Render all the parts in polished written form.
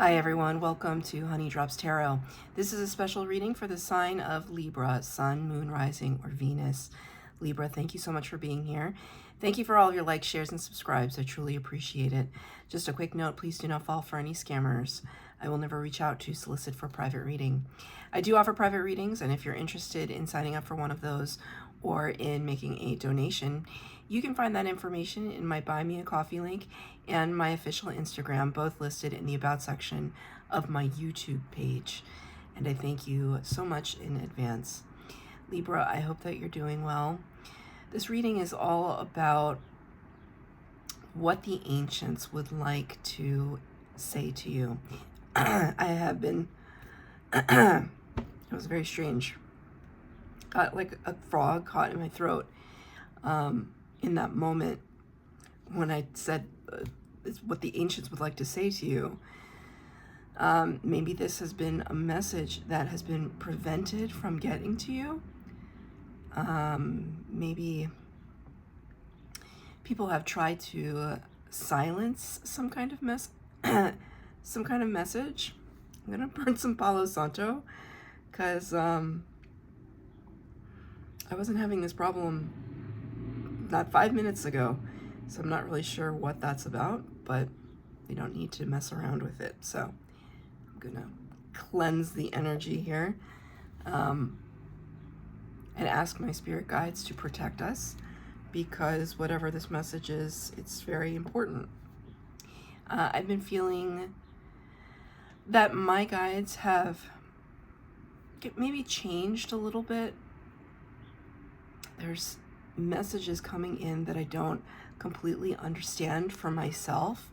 Hi everyone, welcome to Honey Drops Tarot. This is a special reading for the sign of Libra, Sun, Moon, Rising, or Venus. Libra, thank you so much for being here. Thank you for all of your likes, shares, and subscribes. I truly appreciate it. Just a quick note, please do not fall for any scammers. I will never reach out to solicit for private reading. I do offer private readings, and if you're interested in signing up for one of those or in making a donation, you can find that information in my Buy Me a Coffee link and my official Instagram, both listed in the About section of my YouTube page. And I thank you so much in advance. Libra, I hope that you're doing well. This reading is all about what the ancients would like to say to you. I have been, it was very strange. Got like a frog caught in my throat in that moment when I said what the ancients would like to say to you. Maybe this has been a message that has been prevented from getting to you. Maybe people have tried to silence some kind of message. I'm gonna burn some Palo Santo because I wasn't having this problem not 5 minutes ago, so I'm not really sure what that's about, but we don't need to mess around with it. So I'm gonna cleanse the energy here and ask my spirit guides to protect us, because whatever this message is, it's very important. I've been feeling that my guides have maybe changed a little bit. There's messages coming in that I don't completely understand for myself,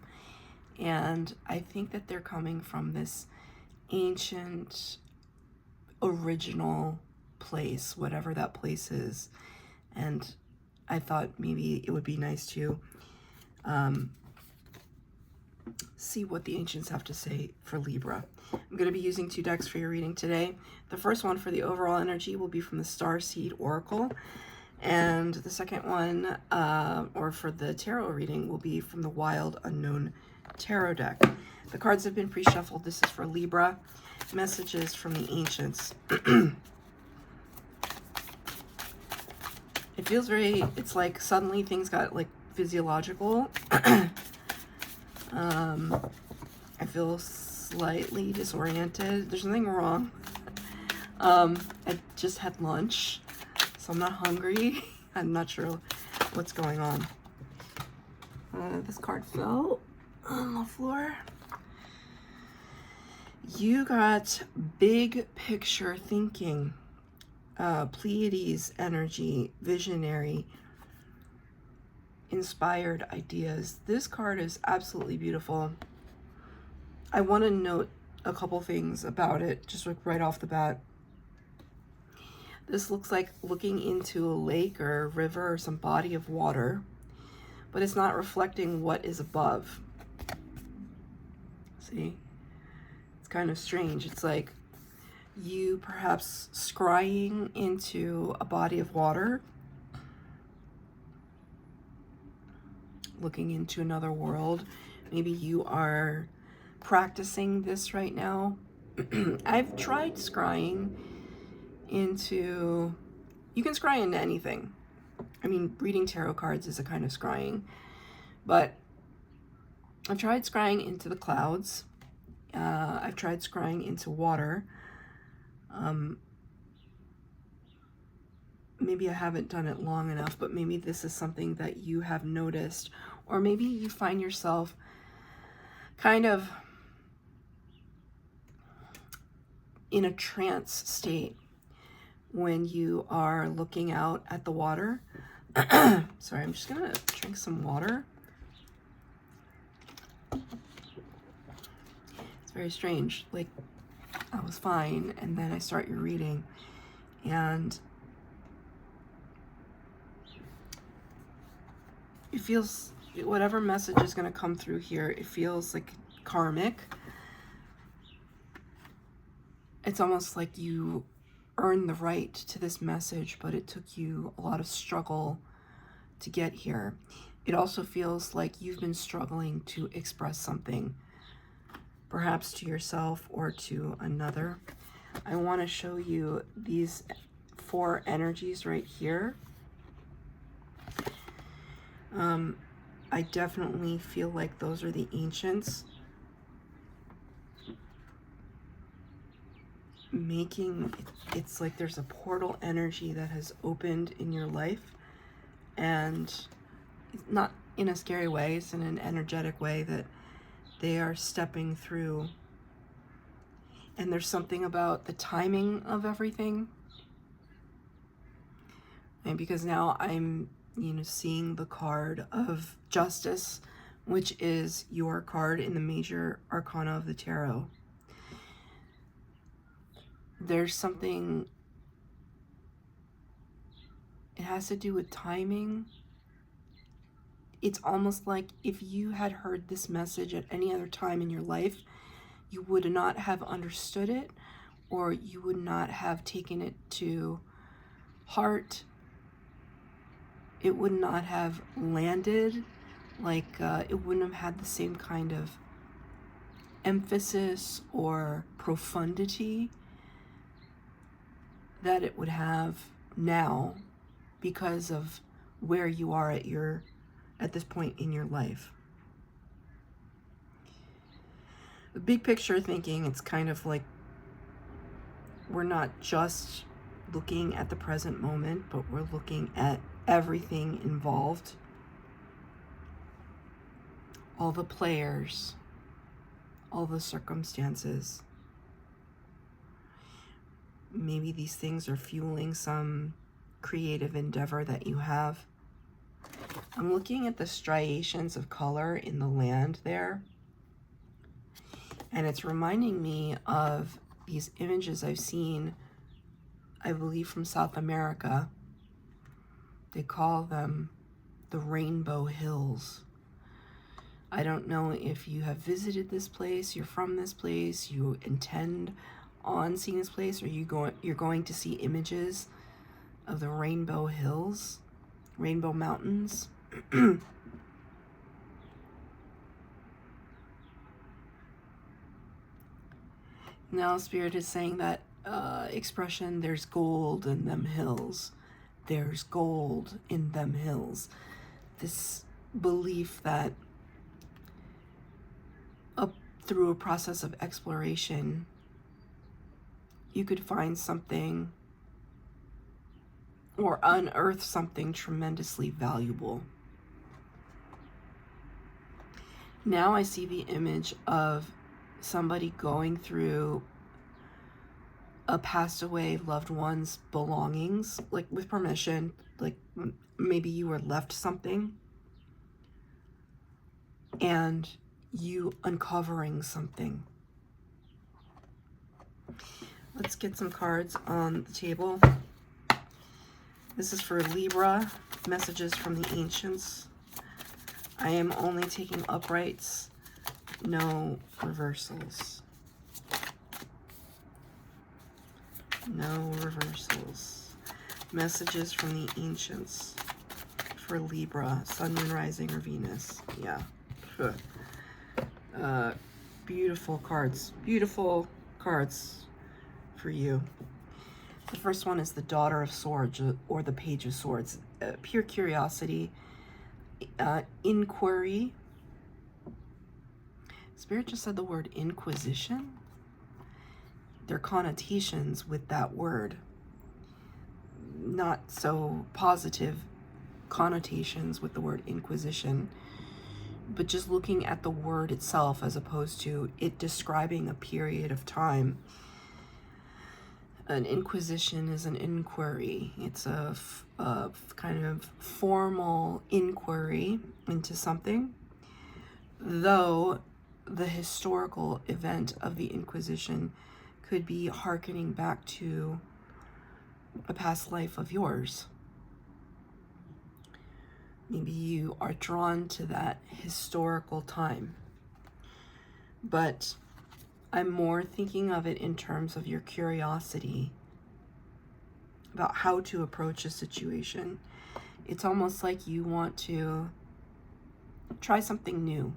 and I think that they're coming from this ancient original place, whatever that place is. And I thought maybe it would be nice to see what the ancients have to say for Libra. I'm going to be using 2 decks for your reading today. The first one for the overall energy will be from the Starseed Oracle, and the second one, or for the tarot reading, will be from the Wild Unknown Tarot deck. The cards have been pre-shuffled. This is for Libra. Messages from the ancients. It feels very, it's like suddenly things got like physiological. I feel slightly disoriented. There's nothing wrong. I just had lunch, so I'm not hungry. I'm not sure what's going on. This card fell on the floor. You got big picture thinking, Pleiades energy, visionary, inspired ideas. This card is absolutely beautiful. I want to note a couple things about it, just right off the bat. This looks like looking into a lake or a river or some body of water, but it's not reflecting what is above. See? It's kind of strange. It's like you perhaps scrying into a body of water, looking into another world. Maybe you are practicing this right now. I've tried scrying into, you can scry into anything. I mean, reading tarot cards is a kind of scrying, but I've tried scrying into the clouds. I've tried scrying into water. Maybe I haven't done it long enough, but maybe this is something that you have noticed, or maybe you find yourself kind of in a trance state when you are looking out at the water. Sorry, I'm just gonna drink some water. It's very strange. Like, I was fine, and then I start your reading, and it feels, whatever message is going to come through here, it feels like karmic. It's almost like you earned the right to this message, but it took you a lot of struggle to get here. It also feels like you've been struggling to express something perhaps to yourself or to another. I want to show you these 4 energies right here. I definitely feel like those are the ancients making, it's like there's a portal energy that has opened in your life, and not in a scary way, it's in an energetic way that they are stepping through. And there's something about the timing of everything. And because now I'm, seeing the card of Justice, which is your card in the major arcana of the tarot. There's something, it has to do with timing. It's almost like if you had heard this message at any other time in your life, you would not have understood it, or you would not have taken it to heart. It would not have landed, like it wouldn't have had the same kind of emphasis or profundity that it would have now, because of where you are at this point in your life. The big picture thinking, it's kind of like we're not just looking at the present moment, but we're looking at everything involved, all the players, all the circumstances. Maybe these things are fueling some creative endeavor that you have. I'm looking at the striations of color in the land there, and it's reminding me of these images I've seen, I believe from South America. They call them the Rainbow Hills. I don't know if you have visited this place, you're from this place, you intend on seeing this place, or you're going to see images of the Rainbow Hills, Rainbow Mountains. Now Spirit is saying that expression, there's gold in them hills. There's gold in them hills. This belief that up through a process of exploration, you could find something or unearth something tremendously valuable. Now I see the image of somebody going through a passed away loved one's belongings, like with permission, like maybe you were left something and you uncovering something. Let's get some cards on the table. This is for Libra, messages from the ancients. I am only taking uprights, no reversals. No reversals. Messages from the ancients for Libra, Sun, Moon, Rising, or Venus. Yeah. Beautiful cards. Beautiful cards for you. The first one is the Daughter of Swords, or the Page of Swords. Pure curiosity, inquiry. Spirit just said the word inquisition. There are connotations with that word. Not so positive connotations with the word inquisition, but just looking at the word itself as opposed to it describing a period of time. An inquisition is an inquiry. It's a kind of formal inquiry into something, though the historical event of the Inquisition could be hearkening back to a past life of yours. Maybe you are drawn to that historical time, but I'm more thinking of it in terms of your curiosity about how to approach a situation. It's almost like you want to try something new.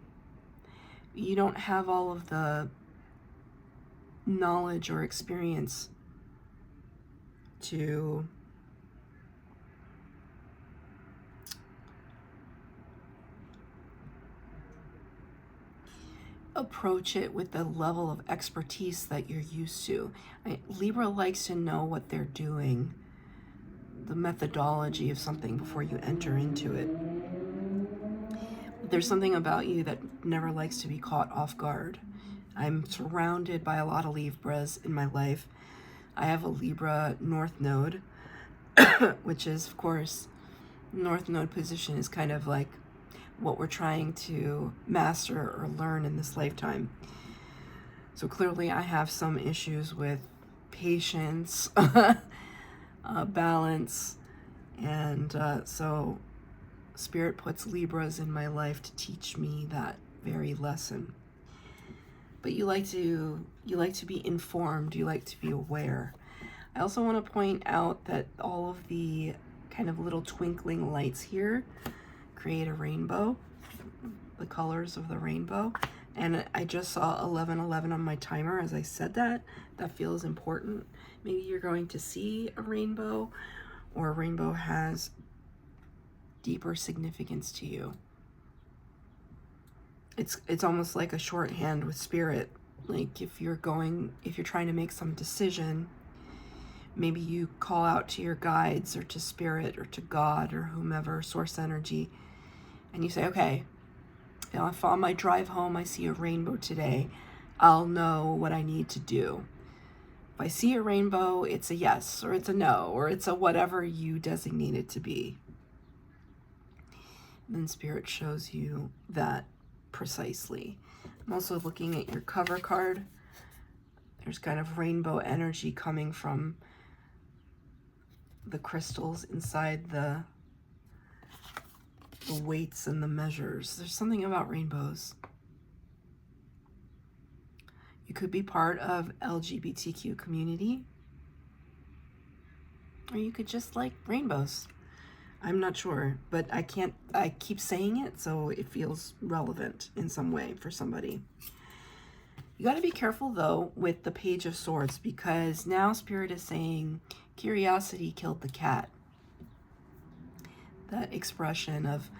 You don't have all of the knowledge or experience to approach it with the level of expertise that you're used to. Libra likes to know what they're doing, the methodology of something before you enter into it. There's something about you that never likes to be caught off guard. I'm surrounded by a lot of Libras in my life. I have a Libra North Node, which is, of course, North Node position is kind of like what we're trying to master or learn in this lifetime. So clearly I have some issues with patience, balance, and so Spirit puts Libras in my life to teach me that very lesson. But you like to be informed, you like to be aware. I also want to point out that all of the kind of little twinkling lights here create a rainbow, the colors of the rainbow. And I just saw 1111 on my timer as I said that. That feels important. Maybe you're going to see a rainbow, or a rainbow has deeper significance to you. It's almost like a shorthand with Spirit. Like if you're trying to make some decision, maybe you call out to your guides or to Spirit or to God or whomever, source energy, and you say, okay, if on my drive home I see a rainbow today, I'll know what I need to do. If I see a rainbow, it's a yes, or it's a no, or it's a whatever you designate it to be. And then Spirit shows you that precisely. I'm also looking at your cover card. There's kind of rainbow energy coming from the crystals inside the weights and the measures. There's something about rainbows. You could be part of LGBTQ community, or you could just like rainbows. I'm not sure, but I keep saying it, so it feels relevant in some way for somebody. You got to be careful though with the Page of Swords, because now Spirit is saying curiosity killed the cat. That expression of,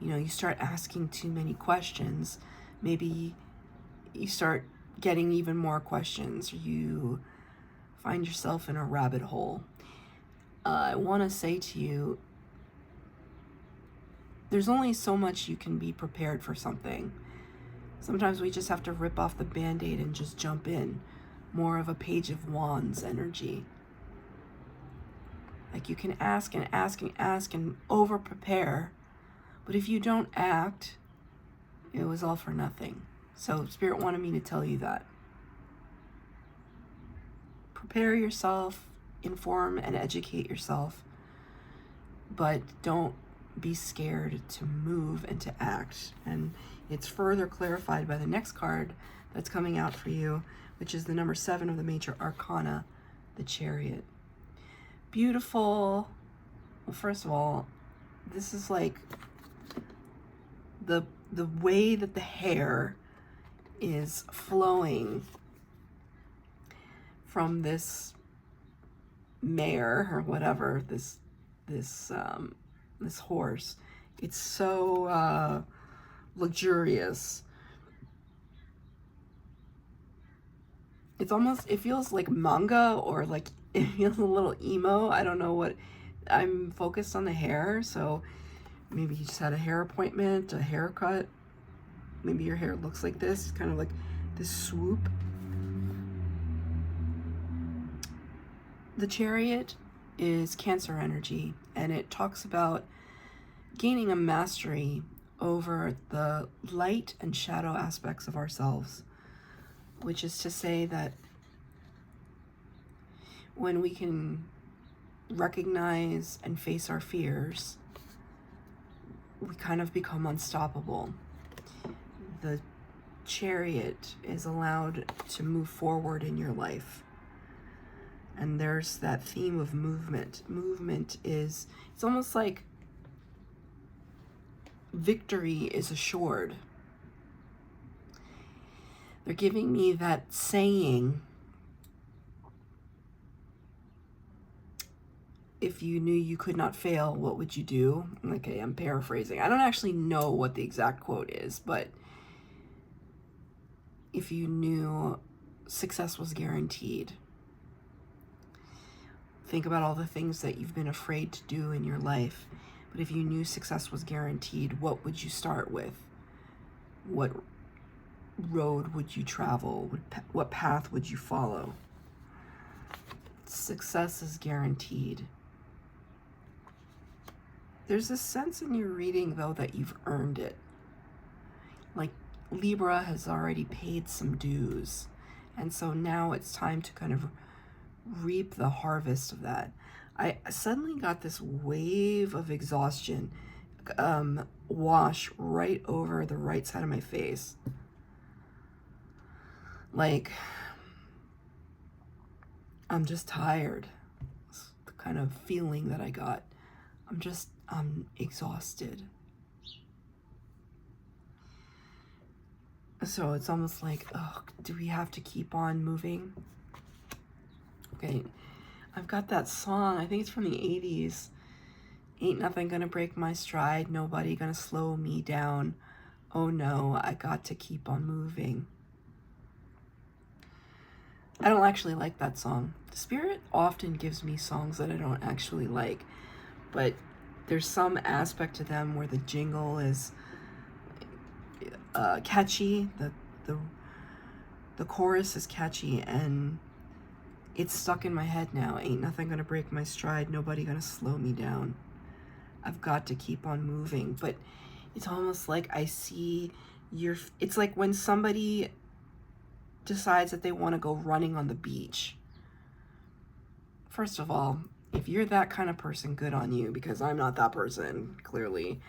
you start asking too many questions. Maybe you start getting even more questions, or you find yourself in a rabbit hole. I want to say to you, there's only so much you can be prepared for something. Sometimes we just have to rip off the Band-Aid and just jump in. More of a Page of Wands energy. Like you can ask and ask and ask and over prepare, but if you don't act, it was all for nothing. So Spirit wanted me to tell you that. Prepare yourself, inform and educate yourself, but don't be scared to move and to act. And it's further clarified by the next card that's coming out for you, which is the number 7 of the major arcana, the Chariot. Beautiful. Well, first of all, this is like the way that the hair is flowing from this mare or whatever, this horse. It's so luxurious. It feels like manga, or like it feels a little emo. I don't know what. I'm focused on the hair, so maybe you just had a hair appointment, a haircut. Maybe your hair looks like this, kind of like this swoop. The Chariot is Cancer energy, and it talks about gaining a mastery over the light and shadow aspects of ourselves, which is to say that when we can recognize and face our fears, we kind of become unstoppable. The Chariot is allowed to move forward in your life. And there's that theme of movement. Movement it's almost like victory is assured. They're giving me that saying if you knew you could not fail, what would you do? Okay, I'm paraphrasing. I don't actually know what the exact quote is, but if you knew success was guaranteed, think about all the things that you've been afraid to do in your life. But if you knew success was guaranteed, what would you start with? What road would you travel? What path would you follow? Success is guaranteed. There's a sense in your reading, though, that you've earned it. Like Libra has already paid some dues. And so now it's time to kind of reap the harvest of that. I suddenly got this wave of exhaustion wash right over the right side of my face. Like, I'm just tired. It's the kind of feeling that I got. I'm exhausted. So it's almost like, oh, do we have to keep on moving? Okay, I've got that song, I think it's from the 80s. Ain't nothing gonna break my stride, nobody gonna slow me down. Oh no, I got to keep on moving. I don't actually like that song. The Spirit often gives me songs that I don't actually like, but there's some aspect to them where the jingle is catchy, the chorus is catchy, and it's stuck in my head now. Ain't nothing gonna break my stride, nobody gonna slow me down. I've got to keep on moving. But it's almost like I see it's like when somebody decides that they want to go running on the beach. First of all, if you're that kind of person, good on you, because I'm not that person, clearly.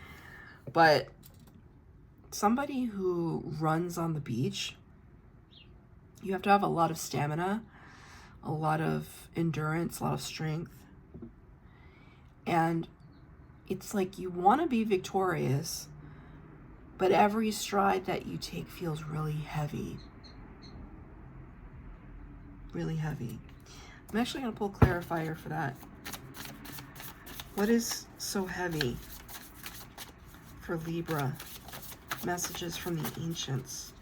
But somebody who runs on the beach, you have to have a lot of stamina, a lot of endurance, a lot of strength. And it's like you want to be victorious, but every stride that you take feels really heavy. Really heavy. I'm actually going to pull a clarifier for that. What is so heavy for Libra? Messages from the ancients.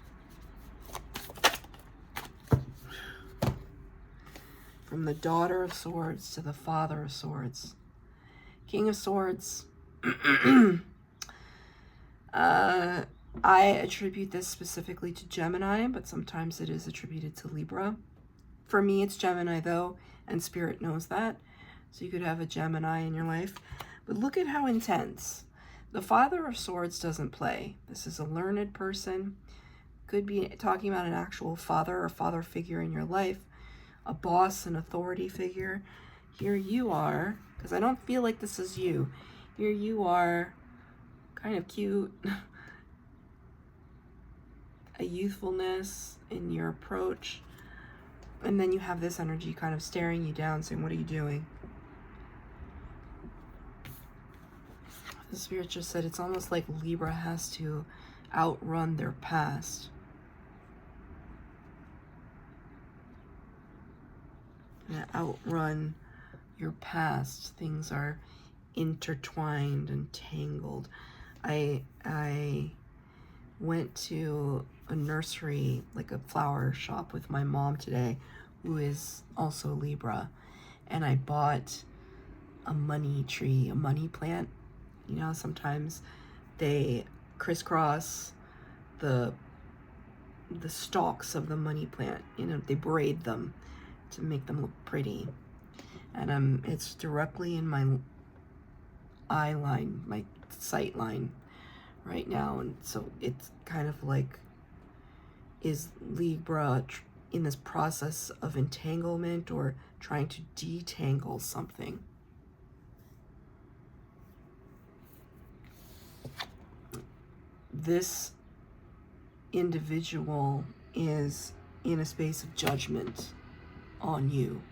From the Daughter of Swords to the Father of Swords. King of Swords. I attribute this specifically to Gemini, but sometimes it is attributed to Libra. For me, it's Gemini, though, and Spirit knows that. So you could have a Gemini in your life. But look at how intense. The Father of Swords doesn't play. This is a learned person. Could be talking about an actual father or father figure in your life. A boss, an authority figure. Here you are, because I don't feel like this is you. Here you are, kind of cute. A youthfulness in your approach. And then you have this energy kind of staring you down, saying, what are you doing? The Spirit just said it's almost like Libra has to outrun their past. And outrun your past. Things are intertwined and tangled. I went to a nursery, like a flower shop, with my mom today, who is also Libra, and I bought a money tree, a money plant. You know, sometimes they crisscross the stalks of the money plant. You know, they braid them to make them look pretty. And it's directly in my eye line, my sight line right now. And so it's kind of like, is Libra in this process of entanglement or trying to detangle something? This individual is in a space of judgment on you.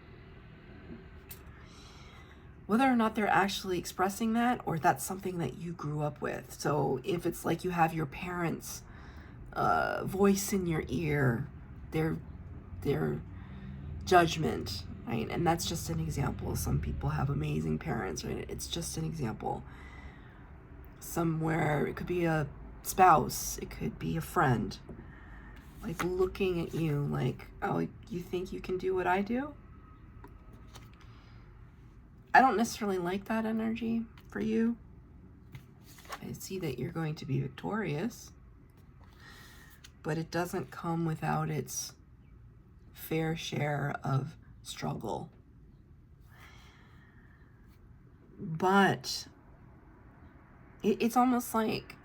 Whether or not they're actually expressing that, or that's something that you grew up with. So if it's like you have your parents' voice in your ear, their judgment, right? And that's just an example. Some people have amazing parents, right? It's just an example. Somewhere, it could be a spouse, it could be a friend, like looking at you like, oh, you think you can do what I do? I don't necessarily like that energy for you. I see that you're going to be victorious, but it doesn't come without its fair share of struggle. But it's almost like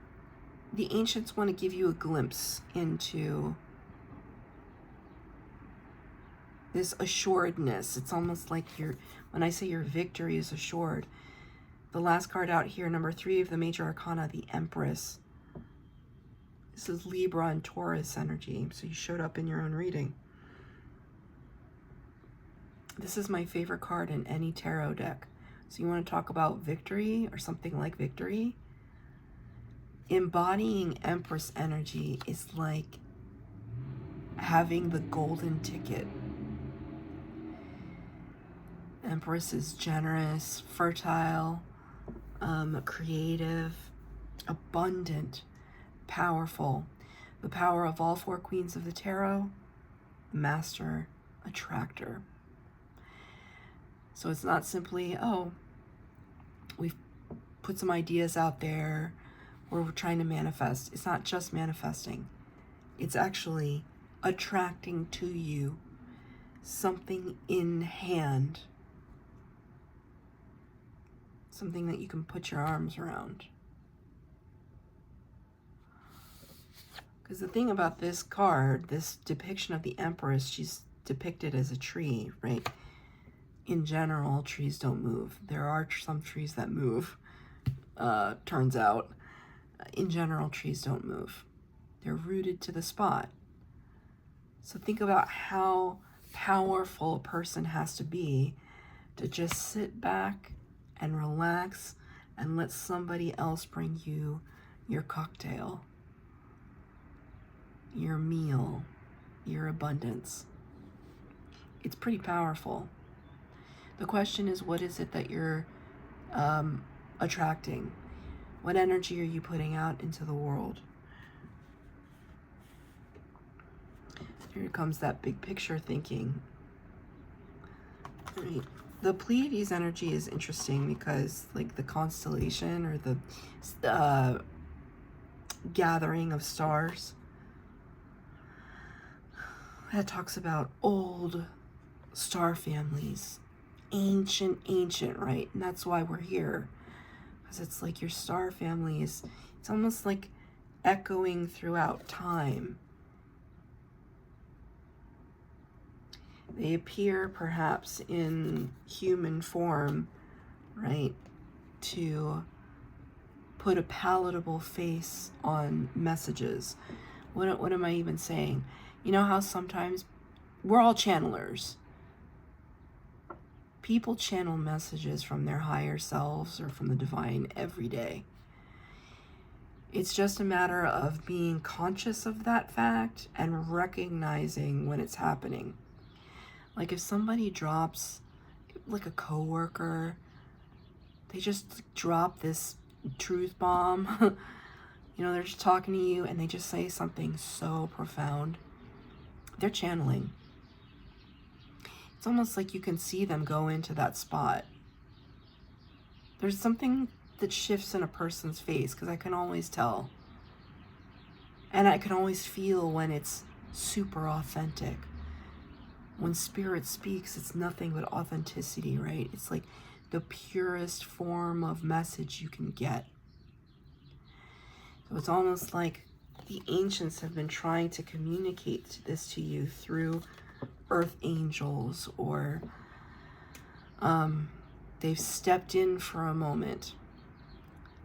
the ancients want to give you a glimpse into this assuredness. It's almost like when I say your victory is assured, the last card out here, number 3 of the major arcana, the Empress. This is Libra and Taurus energy, so you showed up in your own reading. This is my favorite card in any tarot deck. So you want to talk about victory or something like victory? Embodying Empress energy is like having the golden ticket. Empress is generous, fertile, creative, abundant, powerful. The power of all 4 queens of the tarot, master attractor. So it's not simply, oh, we've put some ideas out there, or we're trying to manifest. It's not just manifesting. It's actually attracting to you something in hand. Something that you can put your arms around. Because the thing about this card, this depiction of the Empress, she's depicted as a tree, right? In general, trees don't move. There are some trees that move, turns out. In general, trees don't move. They're rooted to the spot. So think about how powerful a person has to be to just sit back and relax and let somebody else bring you your cocktail, your meal, your abundance. It's pretty powerful. The question is, what is it that you're attracting? What energy are you putting out into the world? Here comes that big picture thinking. Right. The Pleiades energy is interesting because, like, the constellation or the gathering of stars, that talks about old star families, ancient, right? And that's why we're here, because it's like your star family is, it's almost like echoing throughout time. They appear perhaps in human form, right, to put a palatable face on messages. What am I even saying? You know how sometimes we're all channelers. People channel messages from their higher selves or from the divine every day. It's just a matter of being conscious of that fact and recognizing when it's happening. Like if somebody drops, like a coworker, they just drop this truth bomb. You know, they're just talking to you and they just say something so profound. They're channeling. It's almost like you can see them go into that spot. There's something that shifts in a person's face, because I can always tell. And I can always feel when it's super authentic. When spirit speaks, it's nothing but authenticity, right? It's like the purest form of message you can get. So it's almost like the ancients have been trying to communicate this to you through earth angels, or they've stepped in for a moment.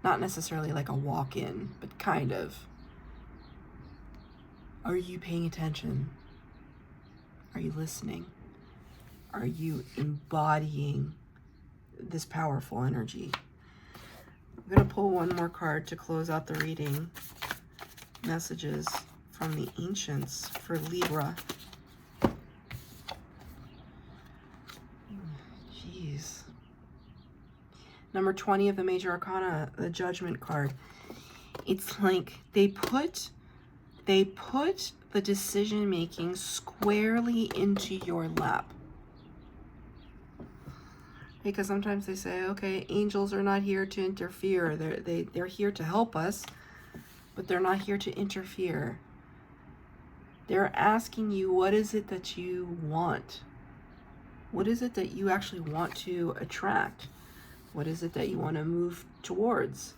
Not necessarily like a walk-in, but kind of. Are you paying attention? Are you listening? Are you embodying this powerful energy? I'm going to pull one more card to close out the reading. Messages from the ancients for Libra. Jeez. Number 20 of the Major Arcana, the Judgment card. It's like they put the decision making squarely into your lap. Because sometimes they say, okay, angels are not here to interfere. They're here to help us, but they're not here to interfere. They're asking you, what is it that you want? What is it that you actually want to attract? What is it that you want to move towards?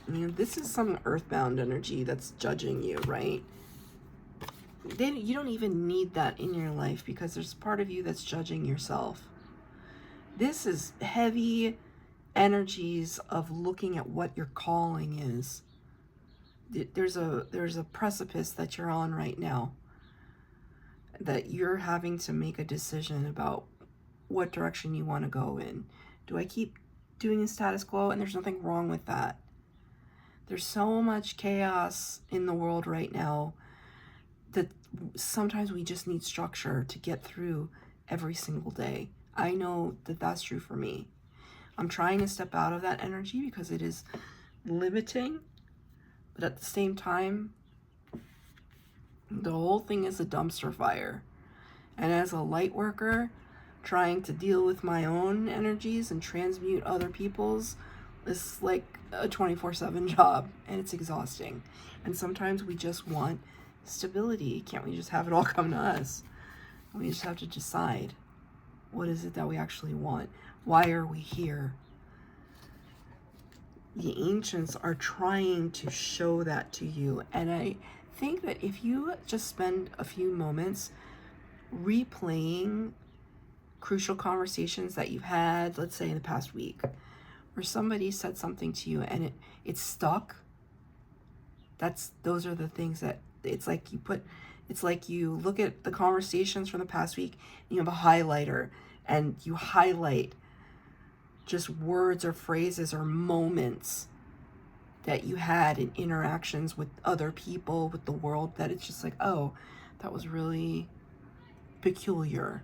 This is some earthbound energy that's judging you, right? You don't even need that in your life because there's part of you that's judging yourself. This is heavy energies of looking at what your calling is. There's a precipice that you're on right now, that you're having to make a decision about what direction you want to go in. Do I keep doing the status quo? And there's nothing wrong with that. There's so much chaos in the world right now that sometimes we just need structure to get through every single day. I know that that's true for me. I'm trying to step out of that energy because it is limiting, but at the same time, the whole thing is a dumpster fire. And as a light worker, trying to deal with my own energies and transmute other people's is like a 24/7 job, and it's exhausting. And sometimes we just want stability. Can't we just have it all come to us? We just have to decide, what is it that we actually want? Why are we here? The ancients are trying to show that to you. And I think that if you just spend a few moments replaying crucial conversations that you've had, let's say in the past week, where somebody said something to you and it stuck, those are the things that it's like you look at the conversations from the past week and you have a highlighter and you highlight just words or phrases or moments that you had in interactions with other people, with the world, that it's just like, oh, that was really peculiar.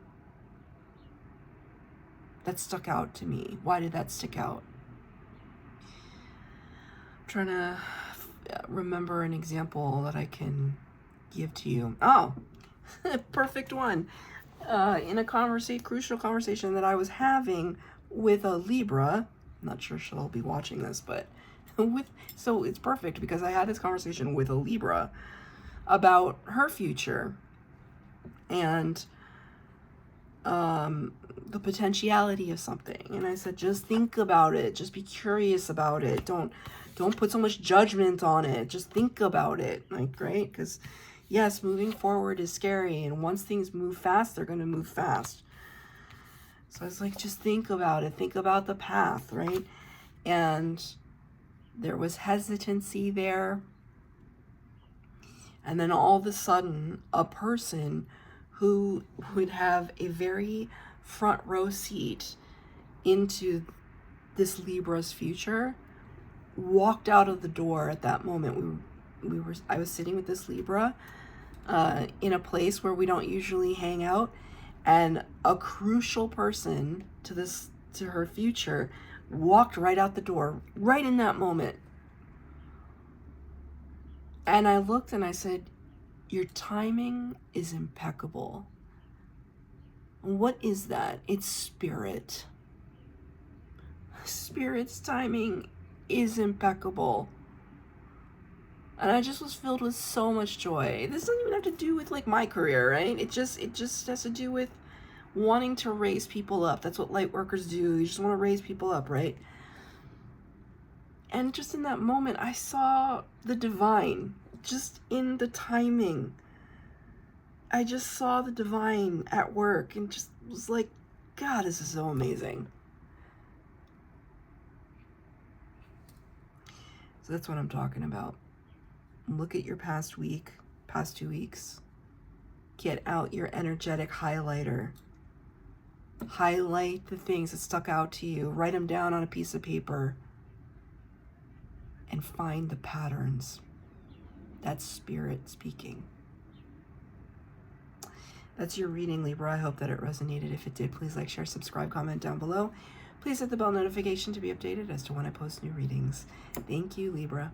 That stuck out to me. Why did that stick out? I'm trying to remember an example that I can give to you. Oh, perfect one. In a crucial conversation that I was having with a Libra, I'm not sure she'll be watching this, but so it's perfect because I had this conversation with a Libra about her future and the potentiality of something. And I said, just think about it. Just be curious about it. Don't put so much judgment on it. Just think about it. Like, right? Because yes, moving forward is scary. And once things move fast, they're going to move fast. So I was like, just think about it. Think about the path, right? And there was hesitancy there. And then all of a sudden, a person who would have a very front row seat into this Libra's future walked out of the door at that moment. I was sitting with this Libra in a place where we don't usually hang out, and a crucial person to her future walked right out the door right in that moment. And I looked and I said, your timing is impeccable. What is that? It's spirit. Spirit's timing is impeccable. And I just was filled with so much joy. This doesn't even have to do with like my career, right? It just has to do with wanting to raise people up. That's what light workers do. You just want to raise people up, right? And just in that moment, I saw the divine just in the timing. I just saw the divine at work and just was like, God, this is so amazing. So that's what I'm talking about. Look at your past week, past 2 weeks. Get out your energetic highlighter. Highlight the things that stuck out to you. Write them down on a piece of paper. And find the patterns. That's spirit speaking. That's your reading, Libra. I hope that it resonated. If it did, please like, share, subscribe, comment down below. Please hit the bell notification to be updated as to when I post new readings. Thank you, Libra.